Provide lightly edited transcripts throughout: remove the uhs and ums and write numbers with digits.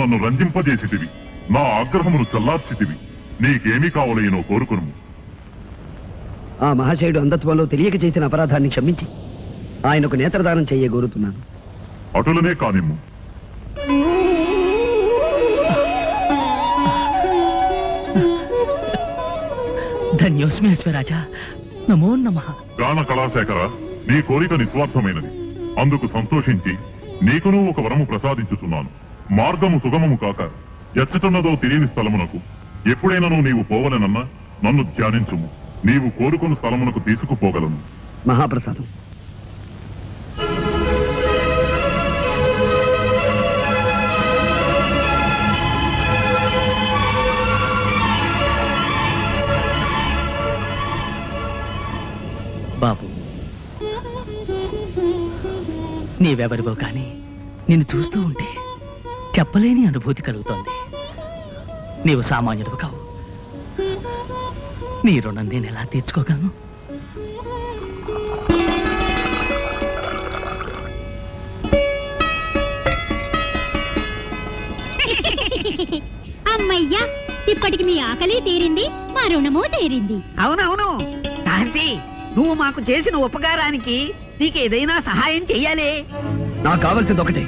నన్ను రంజింపజేసితివి, నా ఆగ్రహమును చల్లార్చితివి. నీకేమి కావలేనో కోరుకును. ఆ మహాశయుడు అంధత్వంలో తెలియక చేసిన అపరాధాన్ని క్షమించి ఆయనకు నేత్రదానం చేయగోరుతున్నాను. అటులనే కానిమ్ము. ధన్యోస్మి అశ్వరాజా, నమో నమః. గాన కళాశేఖర, నీ కోరిక నిస్వార్థమైనది. అందుకు సంతోషించి నీకును ఒక వరము ప్రసాదించుచున్నాను. మార్గము సుగమము కాక ఎచ్చటున్నదో తెలియని స్థలమునకు ఎప్పుడైనా నీవు పోవలనన్నా నన్ను ధ్యానించుము. నీవు కోరుకున్న స్థలమునకు తీసుకుపోగలను. మహాప్రసాదం. బాబు, నీవెవరివో కానీ నిన్ను చూస్తూ ఉంటే చెప్పలేని అనుభూతి కలుగుతోంది. నీవు సామాన్యుడు కావు. నీ రుణం నేను ఎలా తీర్చుకోగలను? అమ్మయ్యా, ఇప్పటికి మీ ఆకలి తీరింది, మా రుణము తీరింది. అవునవును ఝాన్సీ, నువ్వు మాకు చేసిన ఉపకారానికి నీకేదైనా సహాయం చెయ్యాలి. నాకు కావలసింది ఒకటే,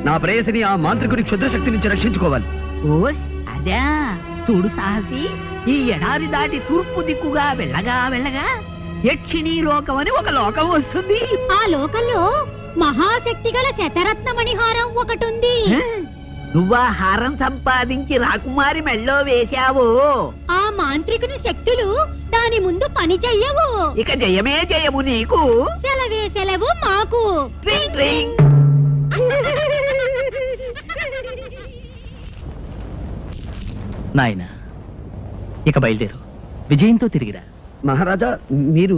నా ప్రేయసిని ఆ మాంత్రికుడి క్షుద్రశక్తి నుంచి రక్షించుకోవాలి. ఓస్ అదా, చూడు సాహసి, ఈ ఎడారి దాటి తూర్పు దిక్కుగా వెళ్ళగా వెళ్ళగా యక్షిణీ లోకం అని ఒక లోకం వస్తుంది. ఆ లోకంలో మహాశక్తి గల శతరత్నమణిహారం ఒకటుంది. నువ్వా హారం సంపాదించి రాకుమారి మెళ్ళో వేశావు. ఆ మాంత్రికుని శక్తులు దాని ముందు పని చెయ్యవు. ఇక జయమే జయము నీకు. సెలవే సెలవు మాకు. ట్రింగ్ ట్రింగ్. నాయనా, ఇక బయలుదేరు. విజయంతో తిరిగిరా. మహారాజా, మీరు?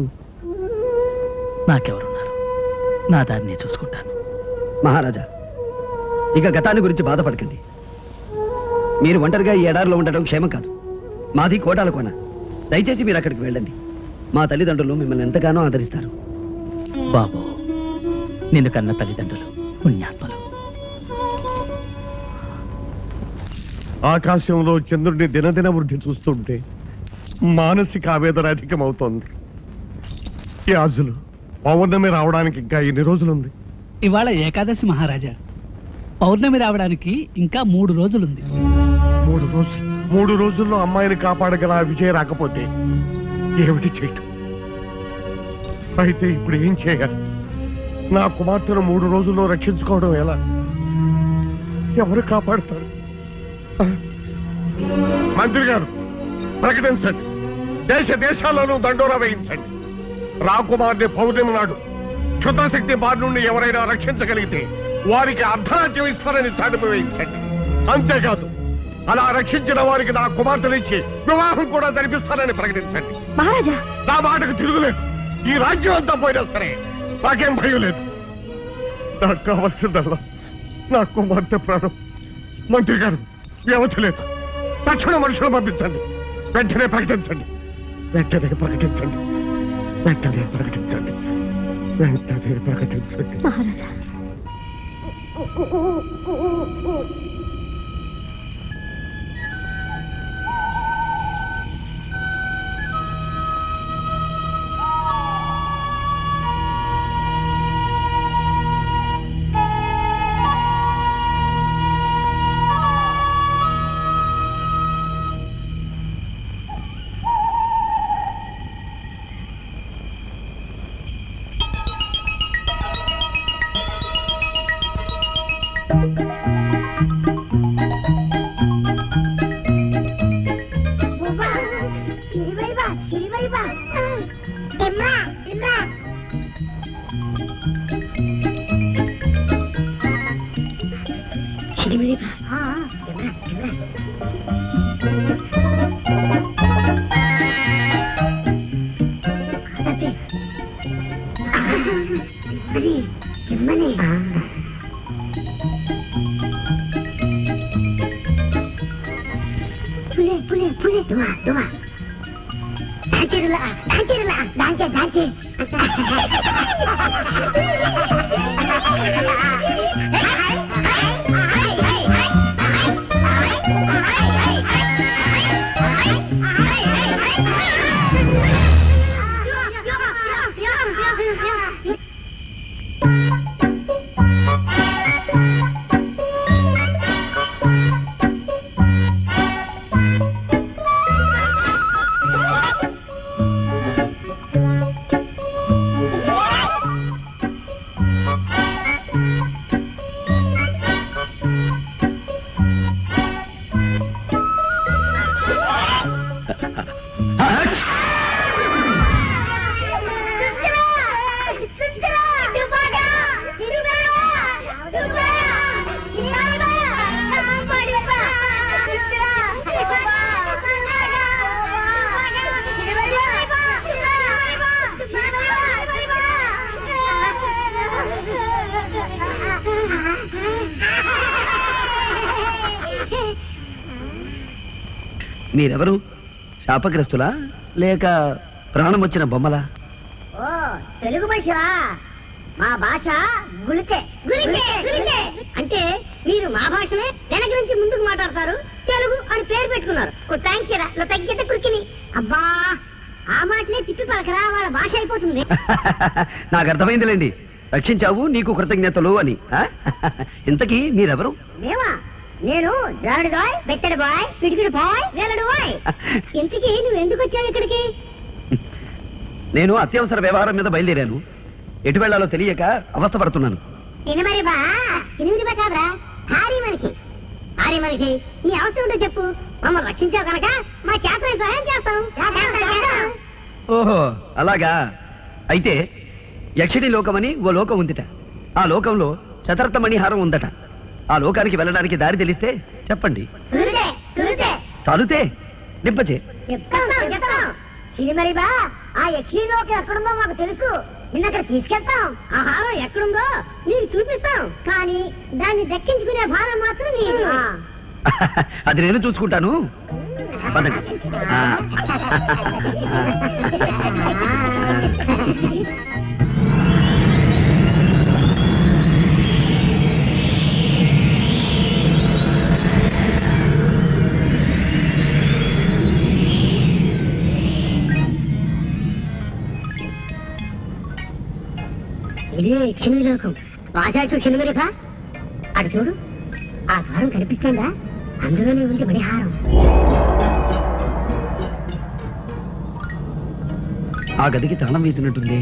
నాకెవరున్నారు? నా దారిని చూసుకుంటాను. మహారాజా, ఇక గతాన్ని గురించి బాధపడకండి. మీరు ఒంటరిగా ఈ ఎడారిలో ఉండడం క్షేమం కాదు. మాది కోటాల కోన. దయచేసి మీరు అక్కడికి వెళ్ళండి. మా తల్లిదండ్రులు మిమ్మల్ని ఎంతగానో ఆదరిస్తారు. బాబు, నిన్ను కన్న తల్లిదండ్రులు పుణ్యాత్మలు. ఆకాశంలో చంద్రుడిని దినదిన వృద్ధి చూస్తుంటే మానసిక ఆవేదన అధికమవుతోంది. యాజులు, పౌర్ణమి రావడానికి ఇంకా ఎన్ని రోజులుంది? ఇవాళ ఏకాదశి మహారాజా. పౌర్ణమి రావడానికి ఇంకా 3 రోజులుంది. 3 రోజులు? 3 రోజుల్లో అమ్మాయిని కాపాడగల ఆ విజయ రాకపోతే ఏమిటి చేయటం? అయితే ఇప్పుడు ఏం చేయాలి? నా కుమార్తెను 3 రోజుల్లో రక్షించుకోవడం ఎలా? ఎవరు కాపాడుతారు? మంత్రి గారు, ప్రకటించండి. దేశ దేశాలను దండోరా వేయించండి. రాకుమార్ని పౌర్ణమి నాడు క్షుద్రశక్తి బారి నుండి ఎవరైనా రక్షించగలిగితే వారికి అర్ధరాజ్యం ఇస్తారని చాటింపు వేయించండి. అంతేకాదు, అలా రక్షించిన వారికి నా కుమార్తెనిచ్చి వివాహం కూడా జరిపిస్తారని ప్రకటించండి. మహారాజా, నా మాటకు తిరుగులేదు. ఈ రాజ్యం అంతా పోయినా సరే నాకేం భయం లేదు. నాకు కావాల్సిందల్లా నా కుమార్తె ప్రాణం. మంత్రి గారు, వ్యవధి లేదు. తక్షణ మనుషులు పంపించండి. వెంటనే ప్రకటించండి. వెంటనే ప్రకటించండి. వెంటనే ప్రకటించండి. వెంటనే ప్రకటించండి. మహారాజా. మీరెవరు? శాపగ్రస్తులా లేక ప్రాణం వచ్చిన బొమ్మలా? ఓ తెలుగు మనిషివా? మా భాష గుళికే గుళికే గుళికే అంటే మీరు మా భాషనే వెనక నుంచి ముందుకు మాట్లాడతారు, తెలుగు అని పేరు పెట్టుకున్నారు. థ్యాంక్స్రా నువ్వు తగ్గితే కురికిని. అబ్బా ఆ మాటలే తిప్పి పలకరా, వాళ్ళ భాష అయిపోతుంది. నాకు అర్థమైందిలేండి, రక్షించావు నీకు కృతజ్ఞతలు అని. ఇంతకీ మీరెవరు? మేమా? నేను జారుడు బాయ్, బెత్తడి బాయ్, పిడికిడి బాయ్, వేలడు బాయ్. ఇంతకీ నువ్వు ఎందుకు వచ్చావు ఇక్కడికి? నేను అత్యవసర వ్యవహారం మీద బయలుదేరాను. ఎటు వెళ్లాలో తెలియక అవస్థపడుతున్నాను. సినిమరి బా సినిమరి బా కాదురా, భారీ మనిషి. భారీ మనిషి నీ అవసరం ఉంటో చెప్పు, మమ్మల్ని రక్షించావు కనుక మా చేతనే సహాయం చేస్తాం. ఓహో అలాగా. అయితే యక్షిణి లోకమని ఓ లోకం ఉందిట. ఆ లోకంలో శతరథ మణిహారం ఉందట. ఆ లోకానికి వెళ్ళడానికి దారి తెలిస్తే చెప్పండి. సురితే సురితే చాలుతే నింపచే. చెప్తాం. సినిమరి బా ఆ యక్షిణి లోకం ఎక్కడుందో మాకు తెలుసు, నిన్నక్కడ తీసుకెళ్తాం. ఆ హారం ఎక్కడుందో నీకు చూపిస్తాం, కానీ దాన్ని దక్కించుకునే భారం మాత్రం నీది. అది నేను చూసుకుంటాను. పదండి. ఇదే యక్షిణి లోకం. వాసాచు సినిమరిక అటు చూడు, ఆ ద్వారం కనిపిస్తుందా? అందులోనే ఉంది మణిహారం. ఆ గదికి తాళం వేసినట్టుంది.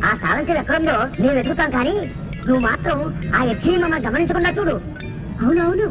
ఆ తాళంచెలు ఎక్కడుందో మేము వెతుకుతాం, కానీ నువ్వు మాత్రం ఆ యక్షిని మమ్మల్ని గమనించకుండా చూడు. అవునవును.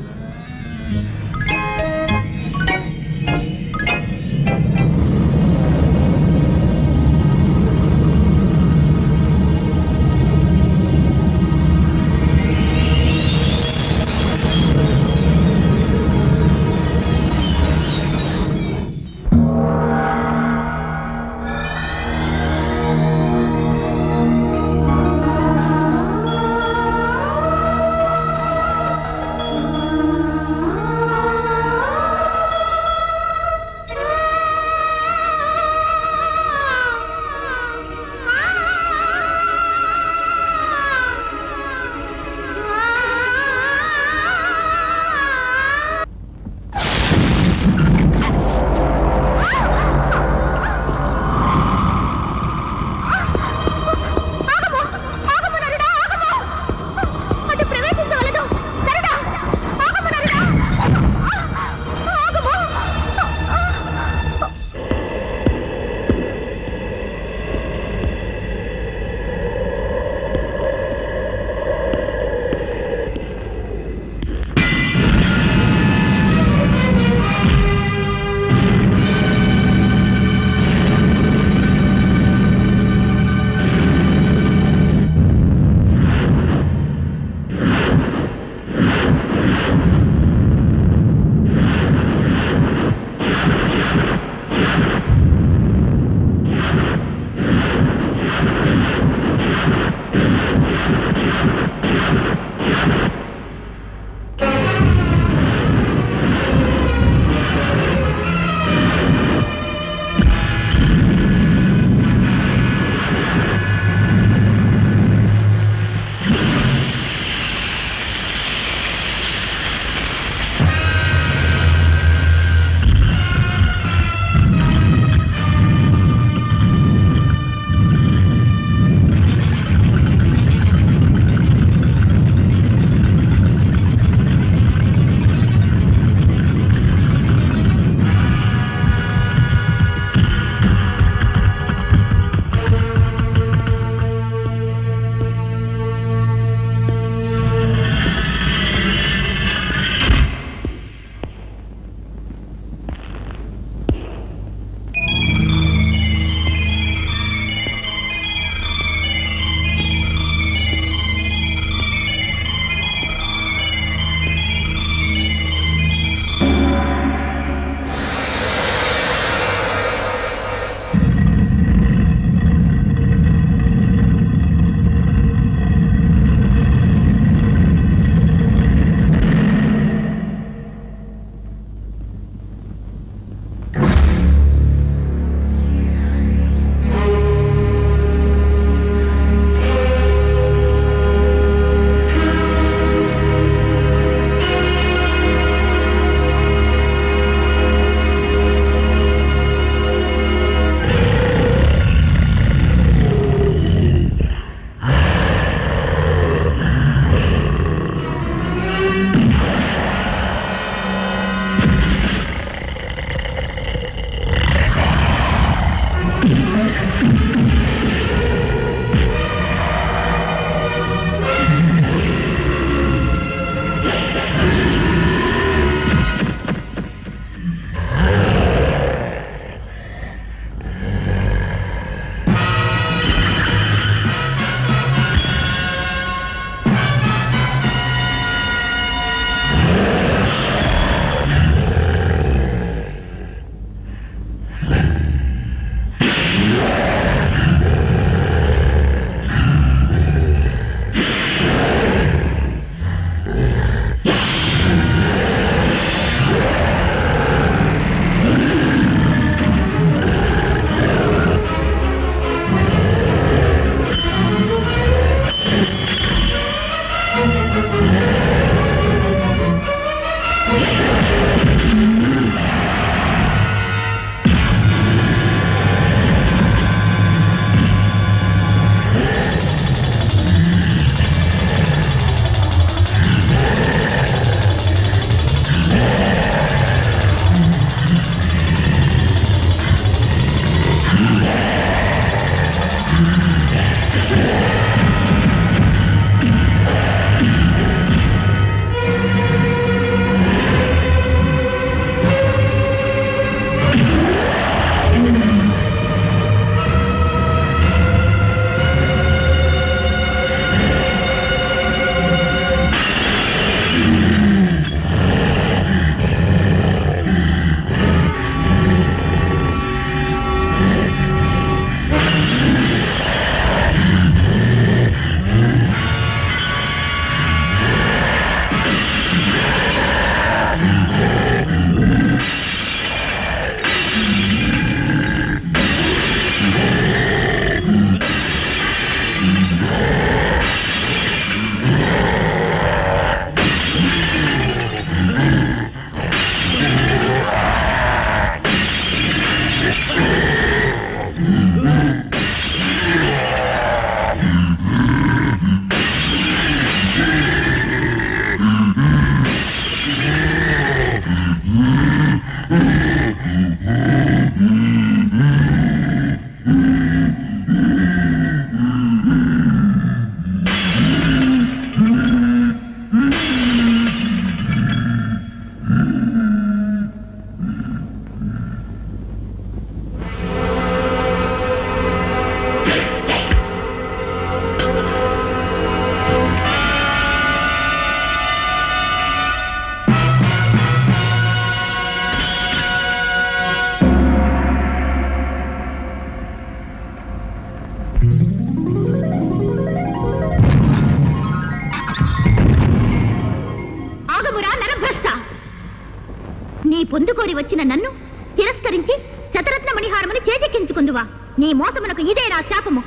నీ పొందుకోరి వచ్చిన నన్ను తిరస్కరించి శతరత్న మణిహారముని చేజెక్కించుకుందువా? నీ మోసమునకు ఇదే నా శాపము.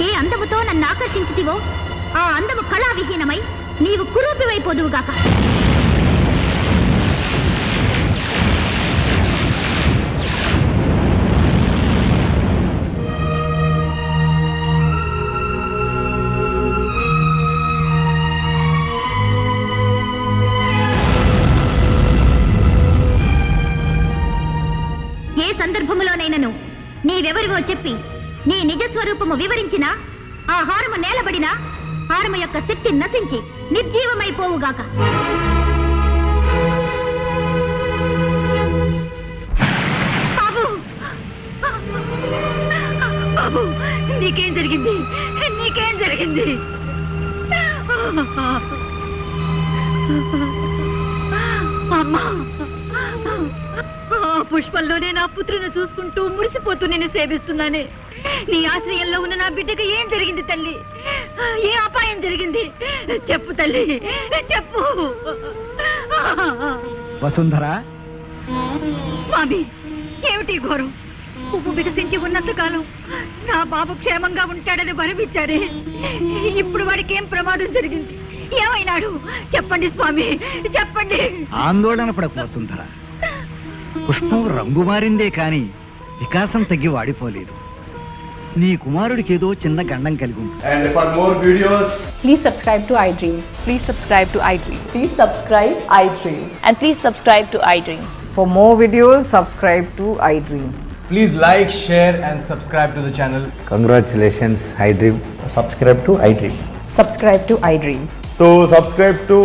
ఏ అందముతో నన్ను ఆకర్షించుతివో ఆ అందము కళావిహీనమై నీవు కురూపివైపోదువుగాక. ఏ సందర్భములోనైనను నీవెవరివో చెప్పి నీ నిజస్వరూపము వివరించినా ఆ హారము నేలబడినా హారము యొక్క శక్తి నశించి నిర్జీవమైపోవుగాక. బాబు, బాబు, నీకేం జరిగింది? నీకేం జరిగింది? అమ్మా, పుష్పంలోనే నా పుత్రుని చూసుకుంటూ మురిసిపోతూ నేను సేవిస్తున్నానే. నీ ఆశ్రయంలో ఉన్న నా బిడ్డకి ఏం జరిగింది తల్లి? ఏ అపాయం జరిగింది? చెప్పు తల్లి, చెప్పు. వసుంధర, స్వామి, ఏమిటి ఘోరం? పువ్వు వికసించి ఉన్నంత కాలం నా బాబు క్షేమంగా ఉంటాడని భరమిచ్చారే, ఇప్పుడు వాడికి ఏం ప్రమాదం జరిగింది? ఏమైనాడు? చెప్పండి స్వామి, చెప్పండి. ఆందోళన పడకు వసుంధర. పుష్పం రంగు మారిందే కాని వికాసం తగ్గి వాడిపోలేదు. నీ కుమారుడికి ఏదో చిన్న గండం కలిగి ఉంది. And for more videos, Please subscribe to iDream. Please subscribe to iDream. Please subscribe iDream. And please subscribe to iDream. For more videos, subscribe to iDream. please like, share and subscribe to the channel. Congratulations, iDream. Subscribe to iDream. Subscribe to iDream. So subscribe to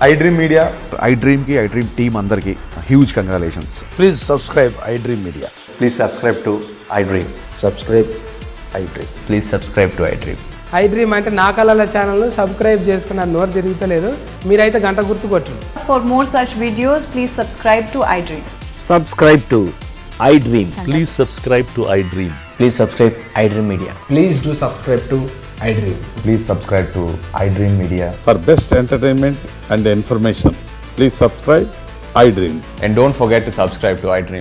iDream Media. iDream ki iDream team andarki huge congratulations. Please subscribe iDream Media. Please subscribe to iDream. Subscribe iDream. Please subscribe to iDream. iDream అంటే నా కళల channel subscribe చేసుకున్న నోరు తిరుగుతలేదు. మీరైతే గంట గుర్తు కొట్టండి. For more such videos, please subscribe to iDream. Subscribe to iDream. Please subscribe to iDream. Please subscribe iDream Media. Please do subscribe to iDream. Please subscribe to iDream Media. For best entertainment and information, please subscribe iDream. And don't forget to subscribe to iDream.